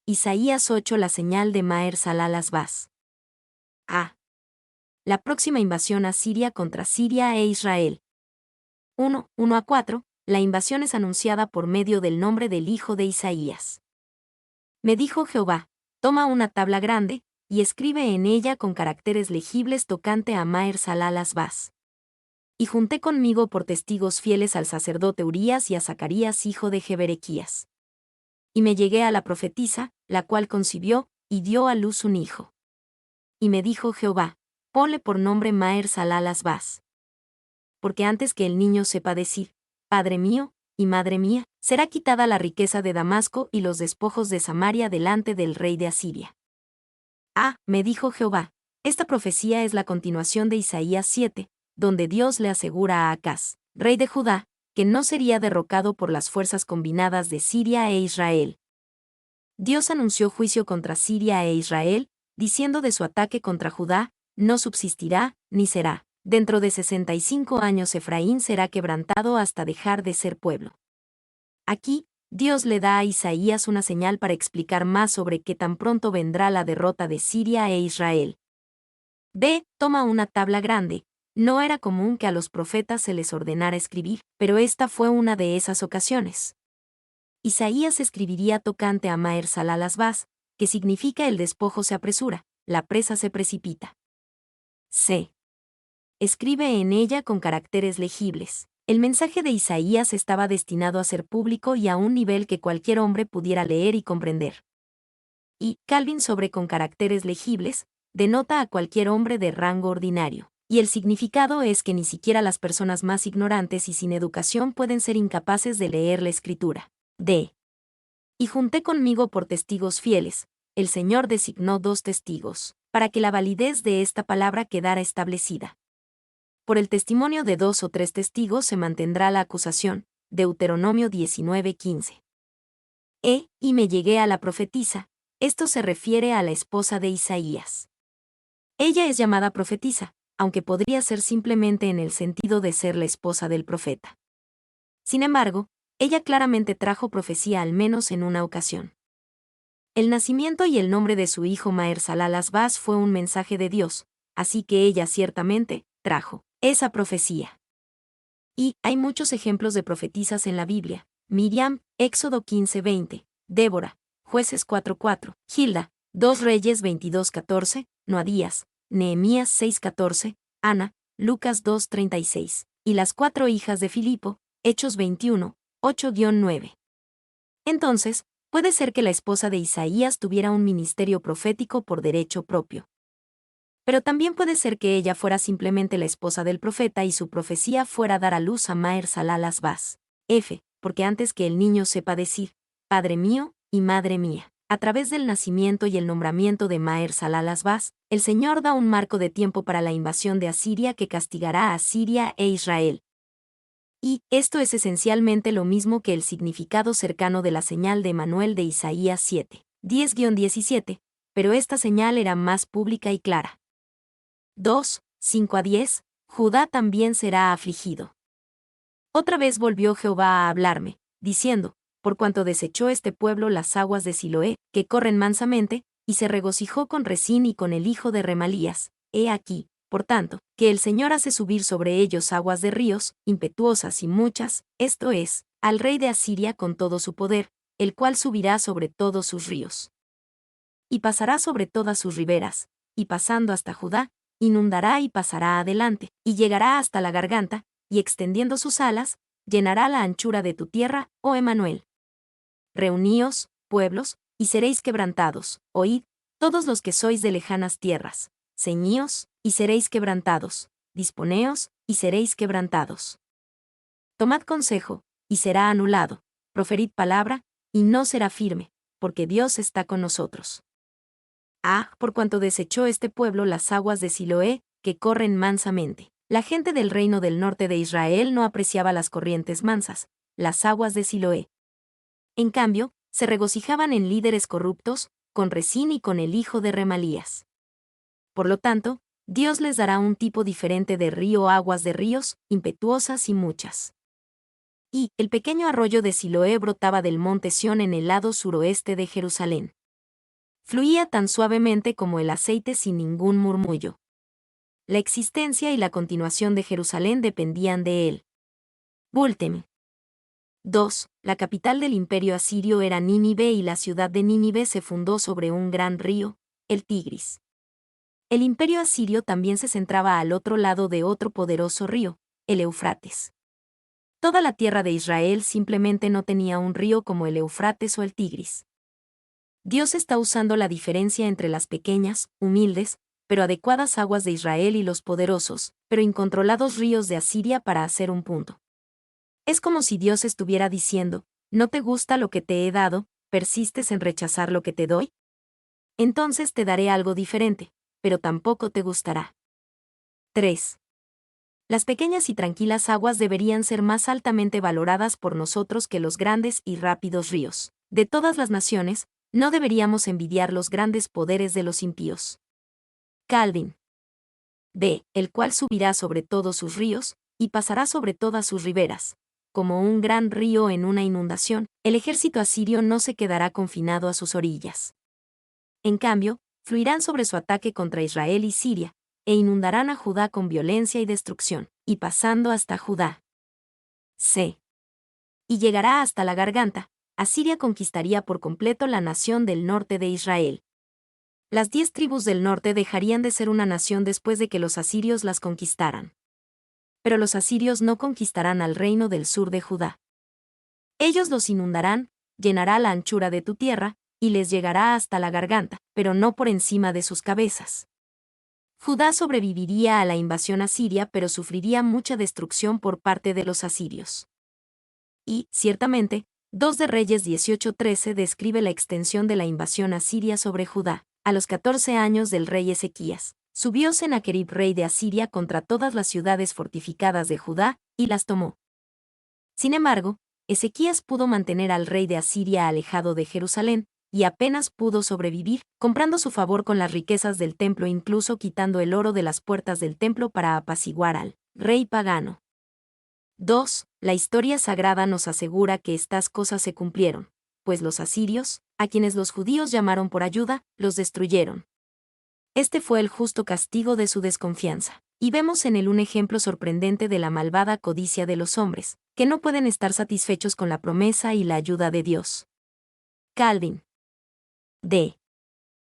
Isaías 8. La señal de Maher Salal-Asbaz. A. La próxima invasión asiria contra Siria e Israel. 1:1-4. La invasión es anunciada por medio del nombre del hijo de Isaías. Me dijo Jehová: toma una tabla grande, y escribe en ella con caracteres legibles tocante a Maher Salal-Asbaz. Y junté conmigo por testigos fieles al sacerdote Urías y a Zacarías hijo de Jeberequías. Y me llegué a la profetisa, la cual concibió, y dio a luz un hijo. Y me dijo Jehová: ponle por nombre Maher Salal-Asbaz. Porque antes que el niño sepa decir, Padre mío, y Madre mía, será quitada la riqueza de Damasco y los despojos de Samaria delante del rey de Asiria. Me dijo Jehová: esta profecía es la continuación de Isaías 7, donde Dios le asegura a Acaz, rey de Judá, que no sería derrocado por las fuerzas combinadas de Siria e Israel. Dios anunció juicio contra Siria e Israel, diciendo de su ataque contra Judá: no subsistirá, ni será. Dentro de 65 años Efraín será quebrantado hasta dejar de ser pueblo. Aquí, Dios le da a Isaías una señal para explicar más sobre qué tan pronto vendrá la derrota de Siria e Israel. B. Toma una tabla grande. No era común que a los profetas se les ordenara escribir, pero esta fue una de esas ocasiones. Isaías escribiría tocante a Maher Salal-Asbaz, que significa el despojo se apresura, la presa se precipita. C. Escribe en ella con caracteres legibles. El mensaje de Isaías estaba destinado a ser público y a un nivel que cualquier hombre pudiera leer y comprender. Y Calvin sobre con caracteres legibles, denota a cualquier hombre de rango ordinario. Y el significado es que ni siquiera las personas más ignorantes y sin educación pueden ser incapaces de leer la escritura. D. Y junté conmigo por testigos fieles. El Señor designó 2 testigos, para que la validez de esta palabra quedara establecida. Por el testimonio de 2 o 3 testigos se mantendrá la acusación. Deuteronomio 19:15. Y me llegué a la profetisa. Esto se refiere a la esposa de Isaías. Ella es llamada profetisa, aunque podría ser simplemente en el sentido de ser la esposa del profeta. Sin embargo, ella claramente trajo profecía al menos en una ocasión. El nacimiento y el nombre de su hijo Maher Salal-Asbaz fue un mensaje de Dios, así que ella ciertamente trajo esa profecía. Y hay muchos ejemplos de profetisas en la Biblia: Miriam, Éxodo 15:20, Débora, Jueces 4:4, Gilda, 2 Reyes 22:14, Noadías, Nehemías 6:14, Ana, Lucas 2:36, y las 4 hijas de Filipo, Hechos 21, 8-9. Entonces, puede ser que la esposa de Isaías tuviera un ministerio profético por derecho propio. Pero también puede ser que ella fuera simplemente la esposa del profeta y su profecía fuera dar a luz a Maher Salal-Asbaz. F. Porque antes que el niño sepa decir, Padre mío, y Madre mía, a través del nacimiento y el nombramiento de Maher Salal-Asbaz, el Señor da un marco de tiempo para la invasión de Asiria que castigará a Siria e Israel. Y esto es esencialmente lo mismo que el significado cercano de la señal de Emanuel de Isaías 7, 10-17, pero esta señal era más pública y clara. 2, 5-10, Judá también será afligido. Otra vez volvió Jehová a hablarme, diciendo: por cuanto desechó este pueblo las aguas de Siloé, que corren mansamente, y se regocijó con Resín y con el hijo de Remalías, he aquí, por tanto, que el Señor hace subir sobre ellos aguas de ríos, impetuosas y muchas, esto es, al rey de Asiria con todo su poder, el cual subirá sobre todos sus ríos. Y pasará sobre todas sus riberas, y pasando hasta Judá, inundará y pasará adelante, y llegará hasta la garganta, y extendiendo sus alas, llenará la anchura de tu tierra, oh Emanuel. Reuníos, pueblos, y seréis quebrantados, oíd, todos los que sois de lejanas tierras, ceñíos, y seréis quebrantados, disponeos, y seréis quebrantados. Tomad consejo, y será anulado, proferid palabra, y no será firme, porque Dios está con nosotros. Por cuanto desechó este pueblo las aguas de Siloé, que corren mansamente. La gente del reino del norte de Israel no apreciaba las corrientes mansas, las aguas de Siloé. En cambio, se regocijaban en líderes corruptos, con Resín y con el hijo de Remalías. Por lo tanto, Dios les dará un tipo diferente de río, aguas de ríos, impetuosas y muchas. Y el pequeño arroyo de Siloé brotaba del monte Sión en el lado suroeste de Jerusalén. Fluía tan suavemente como el aceite sin ningún murmullo. La existencia y la continuación de Jerusalén dependían de él. Búltemi. 2. La capital del imperio asirio era Nínive y la ciudad de Nínive se fundó sobre un gran río, el Tigris. El imperio asirio también se centraba al otro lado de otro poderoso río, el Éufrates. Toda la tierra de Israel simplemente no tenía un río como el Éufrates o el Tigris. Dios está usando la diferencia entre las pequeñas, humildes, pero adecuadas aguas de Israel y los poderosos, pero incontrolados ríos de Asiria para hacer un punto. Es como si Dios estuviera diciendo, ¿no te gusta lo que te he dado, persistes en rechazar lo que te doy? Entonces te daré algo diferente, pero tampoco te gustará. 3. Las pequeñas y tranquilas aguas deberían ser más altamente valoradas por nosotros que los grandes y rápidos ríos. De todas las naciones, no deberíamos envidiar los grandes poderes de los impíos. Calvin. B. El cual subirá sobre todos sus ríos, y pasará sobre todas sus riberas. Como un gran río en una inundación, el ejército asirio no se quedará confinado a sus orillas. En cambio, fluirán sobre su ataque contra Israel y Siria, e inundarán a Judá con violencia y destrucción, y pasando hasta Judá. C. Y llegará hasta la garganta, Asiria conquistaría por completo la nación del norte de Israel. Las 10 tribus del norte dejarían de ser una nación después de que los asirios las conquistaran. Pero los asirios no conquistarán al reino del sur de Judá. Ellos los inundarán, llenará la anchura de tu tierra, y les llegará hasta la garganta, pero no por encima de sus cabezas. Judá sobreviviría a la invasión asiria, pero sufriría mucha destrucción por parte de los asirios. Y, ciertamente, 2 de Reyes 18:13 describe la extensión de la invasión asiria sobre Judá. A los 14 años del rey Ezequías, subió Sennacherib rey de Asiria contra todas las ciudades fortificadas de Judá, y las tomó. Sin embargo, Ezequías pudo mantener al rey de Asiria alejado de Jerusalén, y apenas pudo sobrevivir, comprando su favor con las riquezas del templo, incluso quitando el oro de las puertas del templo para apaciguar al rey pagano. 2. La historia sagrada nos asegura que estas cosas se cumplieron, pues los asirios, a quienes los judíos llamaron por ayuda, los destruyeron. Este fue el justo castigo de su desconfianza. Y vemos en él un ejemplo sorprendente de la malvada codicia de los hombres, que no pueden estar satisfechos con la promesa y la ayuda de Dios. Calvin. D.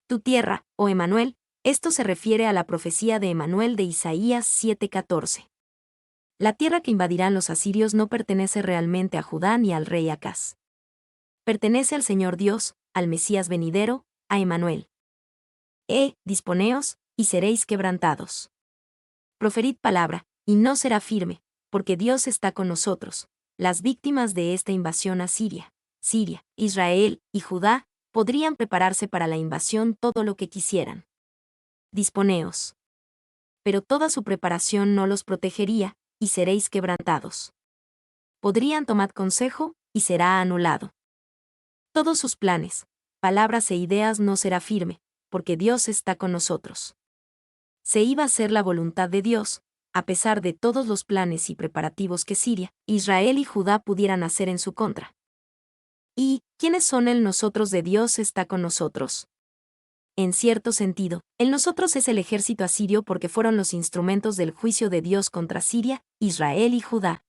Tu tierra, oh Emanuel, esto se refiere a la profecía de Emanuel de Isaías 7:14. La tierra que invadirán los asirios no pertenece realmente a Judá ni al rey Acaz. Pertenece al Señor Dios, al Mesías venidero, a Emanuel. Disponeos, y seréis quebrantados. Proferid palabra, y no será firme, porque Dios está con nosotros. Las víctimas de esta invasión asiria, Siria, Israel y Judá, podrían prepararse para la invasión todo lo que quisieran. Disponeos. Pero toda su preparación no los protegería, y seréis quebrantados. Podrían tomar consejo, y será anulado. Todos sus planes, palabras e ideas no será firme, porque Dios está con nosotros. Se iba a hacer la voluntad de Dios, a pesar de todos los planes y preparativos que Siria, Israel y Judá pudieran hacer en su contra. ¿Y quiénes son el nosotros de Dios está con nosotros? En cierto sentido, el nosotros es el ejército asirio porque fueron los instrumentos del juicio de Dios contra Siria, Israel y Judá.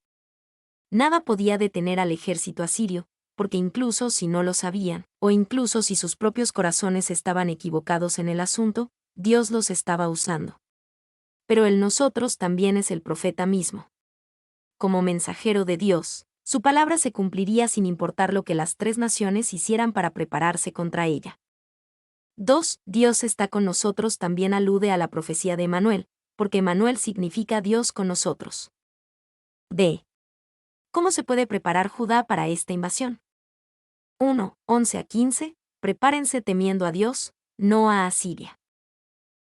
Nada podía detener al ejército asirio, porque incluso si no lo sabían, o incluso si sus propios corazones estaban equivocados en el asunto, Dios los estaba usando. Pero el nosotros también es el profeta mismo. Como mensajero de Dios, su palabra se cumpliría sin importar lo que las 3 naciones hicieran para prepararse contra ella. 2. Dios está con nosotros también alude a la profecía de Emanuel, porque Emanuel significa Dios con nosotros. B. ¿Cómo se puede preparar Judá para esta invasión? 1. 11-15. Prepárense temiendo a Dios, no a Asiria.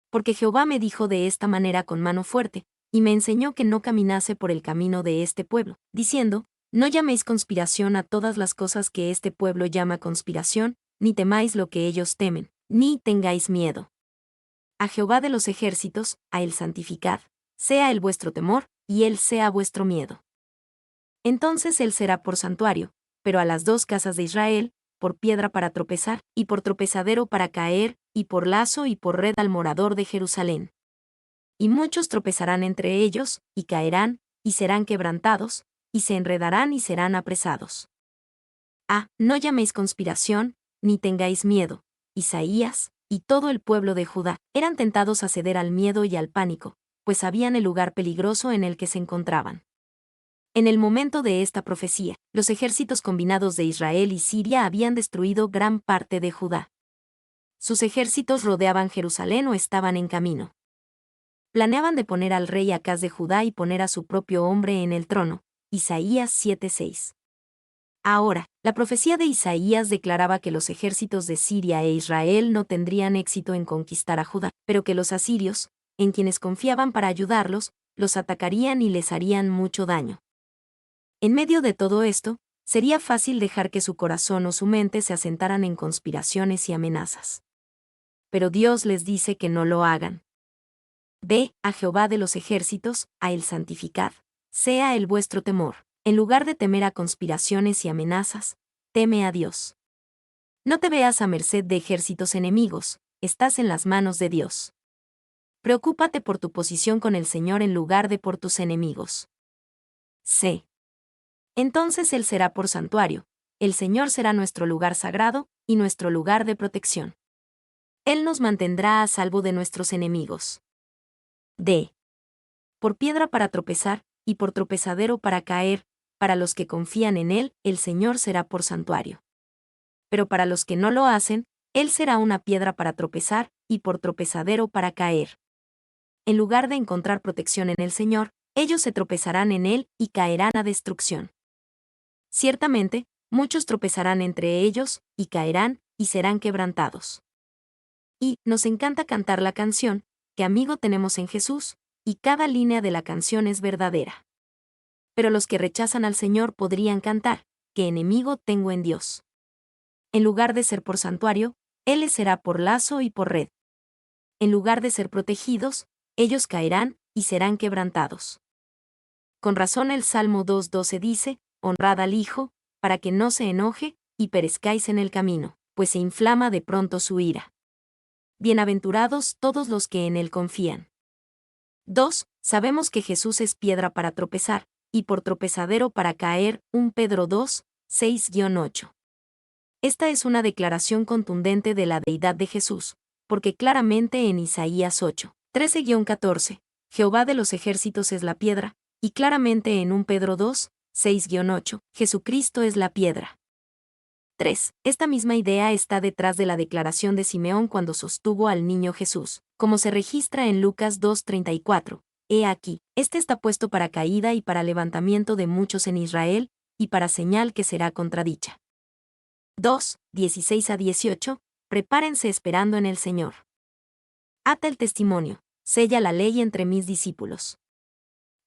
Porque Jehová me dijo de esta manera con mano fuerte, y me enseñó que no caminase por el camino de este pueblo, diciendo, no llaméis conspiración a todas las cosas que este pueblo llama conspiración, ni temáis lo que ellos temen, ni tengáis miedo. A Jehová de los ejércitos, a él santificad, sea él vuestro temor, y él sea vuestro miedo. Entonces él será por santuario, pero a las 2 casas de Israel, por piedra para tropezar, y por tropezadero para caer, y por lazo y por red al morador de Jerusalén. Y muchos tropezarán entre ellos, y caerán, y serán quebrantados, y se enredarán y serán apresados. No llaméis conspiración, ni tengáis miedo. Isaías, y todo el pueblo de Judá, eran tentados a ceder al miedo y al pánico, pues sabían el lugar peligroso en el que se encontraban. En el momento de esta profecía, los ejércitos combinados de Israel y Siria habían destruido gran parte de Judá. Sus ejércitos rodeaban Jerusalén o estaban en camino. Planeaban deponer al rey Acaz de Judá y poner a su propio hombre en el trono. Isaías 7:6. Ahora, la profecía de Isaías declaraba que los ejércitos de Siria e Israel no tendrían éxito en conquistar a Judá, pero que los asirios, en quienes confiaban para ayudarlos, los atacarían y les harían mucho daño. En medio de todo esto, sería fácil dejar que su corazón o su mente se asentaran en conspiraciones y amenazas. Pero Dios les dice que no lo hagan. Ve a Jehová de los ejércitos, a él santificad, sea el vuestro temor. En lugar de temer a conspiraciones y amenazas, teme a Dios. No te veas a merced de ejércitos enemigos, estás en las manos de Dios. Preocúpate por tu posición con el Señor en lugar de por tus enemigos. C. Entonces Él será por santuario, el Señor será nuestro lugar sagrado y nuestro lugar de protección. Él nos mantendrá a salvo de nuestros enemigos. D. Por piedra para tropezar, y por tropezadero para caer, para los que confían en Él, el Señor será por santuario. Pero para los que no lo hacen, Él será una piedra para tropezar, y por tropezadero para caer. En lugar de encontrar protección en el Señor, ellos se tropezarán en Él y caerán a destrucción. Ciertamente, muchos tropezarán entre ellos, y caerán, y serán quebrantados. Y nos encanta cantar la canción, ¿qué amigo tenemos en Jesús? Y cada línea de la canción es verdadera. Pero los que rechazan al Señor podrían cantar, ¿qué enemigo tengo en Dios? En lugar de ser por santuario, Él les será por lazo y por red. En lugar de ser protegidos, ellos caerán y serán quebrantados. Con razón el Salmo 2:12 dice, honrad al Hijo, para que no se enoje, y perezcáis en el camino, pues se inflama de pronto su ira. Bienaventurados todos los que en Él confían. 2. Sabemos que Jesús es piedra para tropezar, y por tropezadero para caer, 1 Pedro 2, 6-8. Esta es una declaración contundente de la deidad de Jesús, porque claramente en Isaías 8, 13-14, Jehová de los ejércitos es la piedra, y claramente en 1 Pedro 2, 6-8, Jesucristo es la piedra. 3. Esta misma idea está detrás de la declaración de Simeón cuando sostuvo al niño Jesús, como se registra en Lucas 2:34. He aquí, este está puesto para caída y para levantamiento de muchos en Israel, y para señal que será contradicha. 2, 16-18, prepárense esperando en el Señor. Ata el testimonio, sella la ley entre mis discípulos.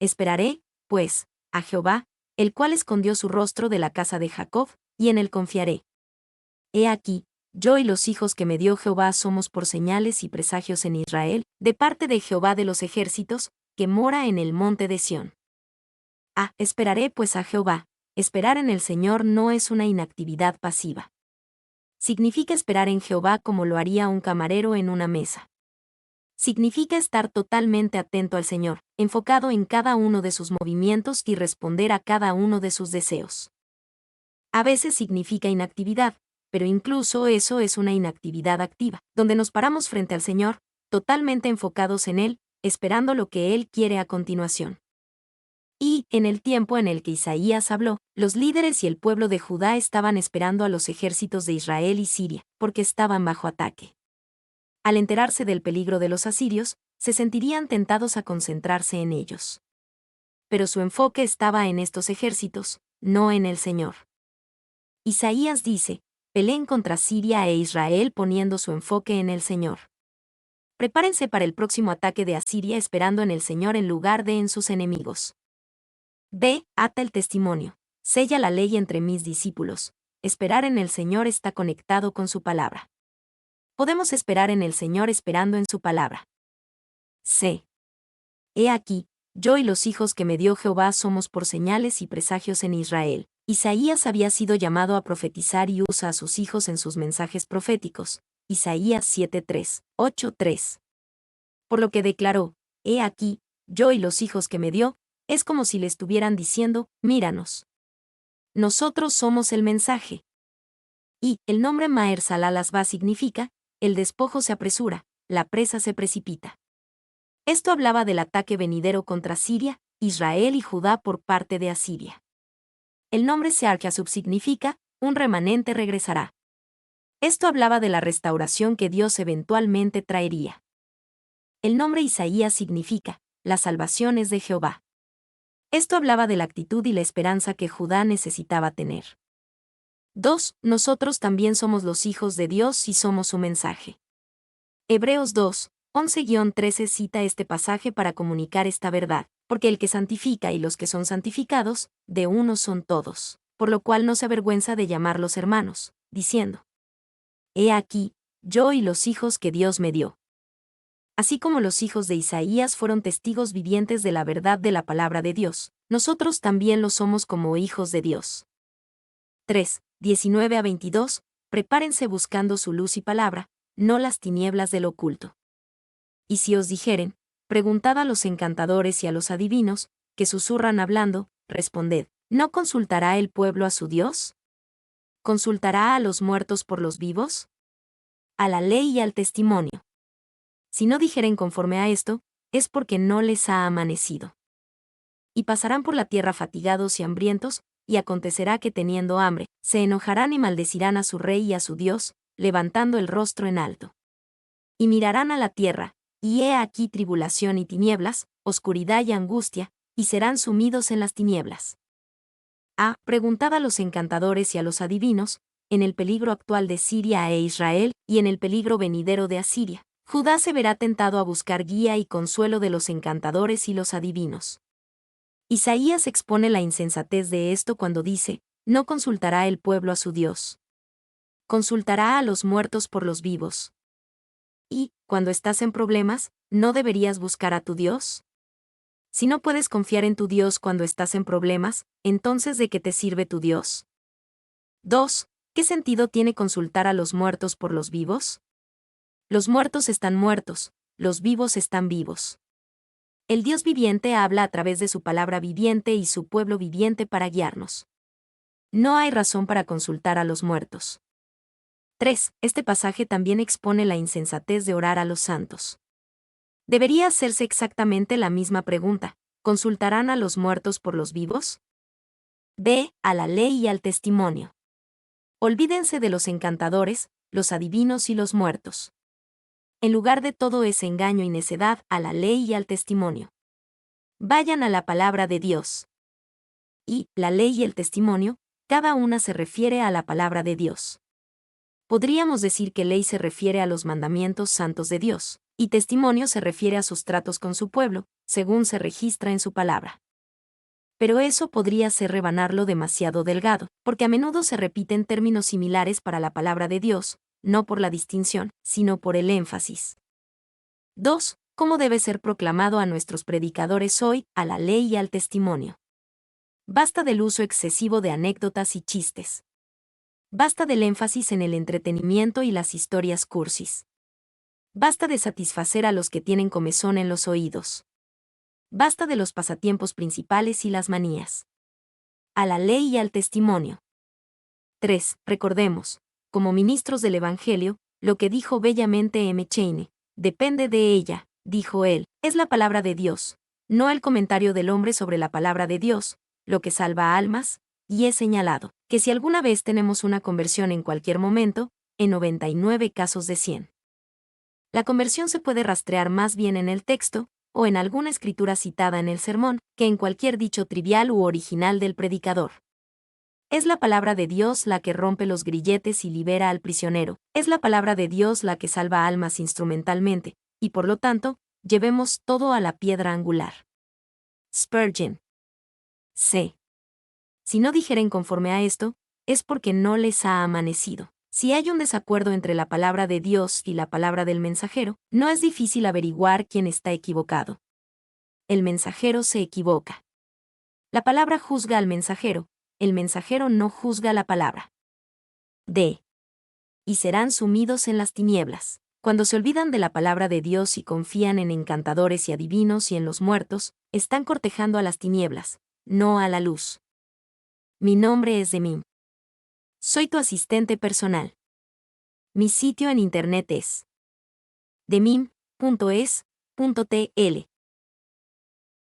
Esperaré, pues, a Jehová, el cual escondió su rostro de la casa de Jacob, y en él confiaré. He aquí, yo y los hijos que me dio Jehová somos por señales y presagios en Israel, de parte de Jehová de los ejércitos, que mora en el monte de Sión. Esperaré pues a Jehová. Esperar en el Señor no es una inactividad pasiva. Significa esperar en Jehová como lo haría un camarero en una mesa. Significa estar totalmente atento al Señor, enfocado en cada uno de sus movimientos y responder a cada uno de sus deseos. A veces significa inactividad, pero incluso eso es una inactividad activa, donde nos paramos frente al Señor, totalmente enfocados en Él, esperando lo que Él quiere a continuación. Y, en el tiempo en el que Isaías habló, los líderes y el pueblo de Judá estaban esperando a los ejércitos de Israel y Siria, porque estaban bajo ataque. Al enterarse del peligro de los asirios, se sentirían tentados a concentrarse en ellos. Pero su enfoque estaba en estos ejércitos, no en el Señor. Isaías dice, peleen contra Siria e Israel poniendo su enfoque en el Señor. Prepárense para el próximo ataque de Asiria esperando en el Señor en lugar de en sus enemigos. B. Ata el testimonio. Sella la ley entre mis discípulos. Esperar en el Señor está conectado con su palabra. Podemos esperar en el Señor esperando en su palabra. C. He aquí, yo y los hijos que me dio Jehová somos por señales y presagios en Israel, Isaías había sido llamado a profetizar y usa a sus hijos en sus mensajes proféticos. Isaías 7:3, 8:3. Por lo que declaró: He aquí, yo y los hijos que me dio, es como si le estuvieran diciendo: míranos. Nosotros somos el mensaje. Y el nombre Maher Salal-Hasba significa: el despojo se apresura, la presa se precipita. Esto hablaba del ataque venidero contra Siria, Israel y Judá por parte de Asiria. El nombre Sear-Jasub significa: un remanente regresará. Esto hablaba de la restauración que Dios eventualmente traería. El nombre Isaías significa: la salvación es de Jehová. Esto hablaba de la actitud y la esperanza que Judá necesitaba tener. 2. Nosotros también somos los hijos de Dios y somos su mensaje. Hebreos 2, 11-13 cita este pasaje para comunicar esta verdad, porque el que santifica y los que son santificados, de uno son todos, por lo cual no se avergüenza de llamarlos hermanos, diciendo: He aquí, yo y los hijos que Dios me dio. Así como los hijos de Isaías fueron testigos vivientes de la verdad de la palabra de Dios, nosotros también lo somos como hijos de Dios. 3, 19-22, prepárense buscando su luz y palabra, no las tinieblas del oculto. Y si os dijeren, preguntad a los encantadores y a los adivinos, que susurran hablando, responded: ¿no consultará el pueblo a su Dios? ¿Consultará a los muertos por los vivos? A la ley y al testimonio. Si no dijeren conforme a esto, es porque no les ha amanecido. Y pasarán por la tierra fatigados y hambrientos, y acontecerá que teniendo hambre, se enojarán y maldecirán a su rey y a su Dios, levantando el rostro en alto. Y mirarán a la tierra, y he aquí tribulación y tinieblas, oscuridad y angustia, y serán sumidos en las tinieblas. Preguntad a los encantadores y a los adivinos, en el peligro actual de Siria e Israel, y en el peligro venidero de Asiria. Judá se verá tentado a buscar guía y consuelo de los encantadores y los adivinos. Isaías expone la insensatez de esto cuando dice: no consultará el pueblo a su Dios. Consultará a los muertos por los vivos. Y, cuando estás en problemas, ¿no deberías buscar a tu Dios? Si no puedes confiar en tu Dios cuando estás en problemas, entonces ¿de qué te sirve tu Dios? 2. ¿Qué sentido tiene consultar a los muertos por los vivos? Los muertos están muertos, los vivos están vivos. El Dios viviente habla a través de su palabra viviente y su pueblo viviente para guiarnos. No hay razón para consultar a los muertos. 3. Este pasaje también expone la insensatez de orar a los santos. Debería hacerse exactamente la misma pregunta: ¿consultarán a los muertos por los vivos? B. A la ley y al testimonio. Olvídense de los encantadores, los adivinos y los muertos. En lugar de todo ese engaño y necedad, a la ley y al testimonio. Vayan a la palabra de Dios. Y, la ley y el testimonio, cada una se refiere a la palabra de Dios. Podríamos decir que ley se refiere a los mandamientos santos de Dios, y testimonio se refiere a sus tratos con su pueblo, según se registra en su palabra. Pero eso podría ser rebanarlo demasiado delgado, porque a menudo se repiten términos similares para la palabra de Dios, no por la distinción, sino por el énfasis. 2. ¿Cómo debe ser proclamado a nuestros predicadores hoy, a la ley y al testimonio? Basta del uso excesivo de anécdotas y chistes. Basta del énfasis en el entretenimiento y las historias cursis. Basta de satisfacer a los que tienen comezón en los oídos. Basta de los pasatiempos principales y las manías. A la ley y al testimonio. 3. Recordemos, como ministros del Evangelio, lo que dijo bellamente M. Chaney: depende de ella, dijo él, es la palabra de Dios, no el comentario del hombre sobre la palabra de Dios, lo que salva almas, y he señalado que si alguna vez tenemos una conversión en cualquier momento, en 99 casos de 100. La conversión se puede rastrear más bien en el texto, o en alguna escritura citada en el sermón, que en cualquier dicho trivial u original del predicador. Es la palabra de Dios la que rompe los grilletes y libera al prisionero, es la palabra de Dios la que salva almas instrumentalmente, y por lo tanto, llevemos todo a la piedra angular. Spurgeon. C. Si no dijeren conforme a esto, es porque no les ha amanecido. Si hay un desacuerdo entre la palabra de Dios y la palabra del mensajero, no es difícil averiguar quién está equivocado. El mensajero se equivoca. La palabra juzga al mensajero, el mensajero no juzga la palabra. D. Y serán sumidos en las tinieblas. Cuando se olvidan de la palabra de Dios y confían en encantadores y adivinos y en los muertos, están cortejando a las tinieblas, no a la luz. Mi nombre es Demim. Soy tu asistente personal. Mi sitio en internet es demim.es.tl.